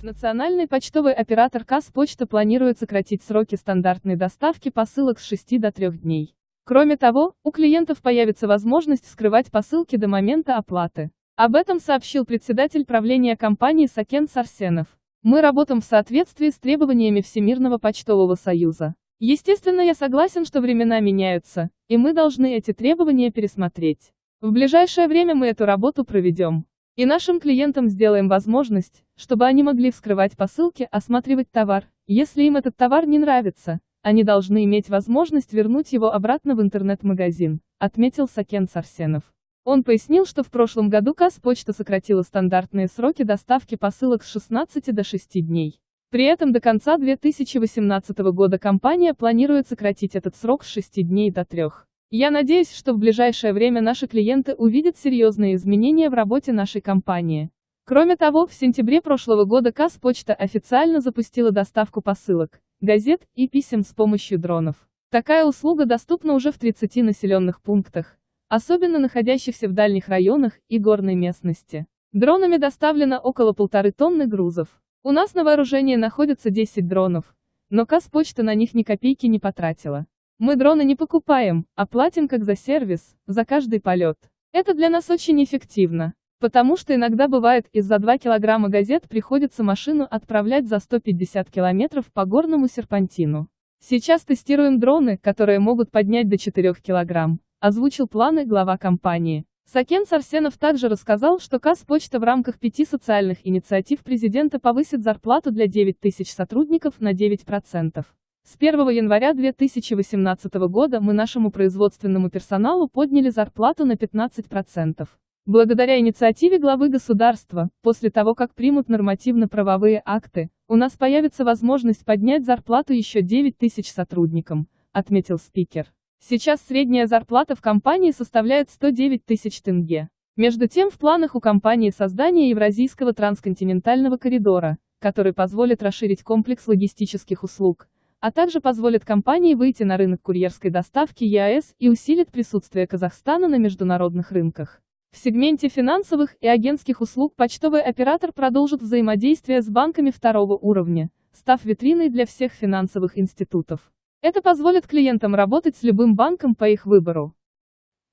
Национальный почтовый оператор Казпочта планирует сократить сроки стандартной доставки посылок с 6 до 3 дней. Кроме того, у клиентов появится возможность скрывать посылки до момента оплаты. Об этом сообщил председатель правления компании Сакен Сарсенов. Мы работаем в соответствии с требованиями Всемирного почтового союза. Естественно, я согласен, что времена меняются, и мы должны эти требования пересмотреть. В ближайшее время мы эту работу проведем. И нашим клиентам сделаем возможность, чтобы они могли вскрывать посылки, осматривать товар. Если им этот товар не нравится, они должны иметь возможность вернуть его обратно в интернет-магазин, отметил Сакен Сарсенов. Он пояснил, что в прошлом году Казпочта сократила стандартные сроки доставки посылок с 16 до 6 дней. При этом до конца 2018 года компания планирует сократить этот срок с 6 дней до 3. Я надеюсь, что в ближайшее время наши клиенты увидят серьезные изменения в работе нашей компании. Кроме того, в сентябре прошлого года Казпочта официально запустила доставку посылок, газет и писем с помощью дронов. Такая услуга доступна уже в 30 населенных пунктах, особенно находящихся в дальних районах и горной местности. Дронами доставлено около 1,5 тонны грузов. У нас на вооружении находится 10 дронов, но Казпочта на них ни копейки не потратила. Мы дроны не покупаем, а платим как за сервис, за каждый полет. Это для нас очень эффективно, потому что иногда бывает, из-за 2 килограмма газет приходится машину отправлять за 150 километров по горному серпантину. Сейчас тестируем дроны, которые могут поднять до 4 килограмм, озвучил планы глава компании. Сакен Сарсенов также рассказал, что Казпочта в рамках 5 социальных инициатив президента повысит зарплату для 9 тысяч сотрудников на 9%. С 1 января 2018 года мы нашему производственному персоналу подняли зарплату на 15%. Благодаря инициативе главы государства, после того как примут нормативно-правовые акты, у нас появится возможность поднять зарплату еще 9 тысяч сотрудникам, отметил спикер. Сейчас средняя зарплата в компании составляет 109 тысяч тенге. Между тем в планах у компании создание Евразийского трансконтинентального коридора, который позволит расширить комплекс логистических услуг, а также позволит компании выйти на рынок курьерской доставки ЕАЭС и усилит присутствие Казахстана на международных рынках. В сегменте финансовых и агентских услуг почтовый оператор продолжит взаимодействие с банками второго уровня, став витриной для всех финансовых институтов. Это позволит клиентам работать с любым банком по их выбору.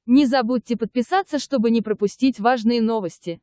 Не забудьте подписаться, чтобы не пропустить важные новости.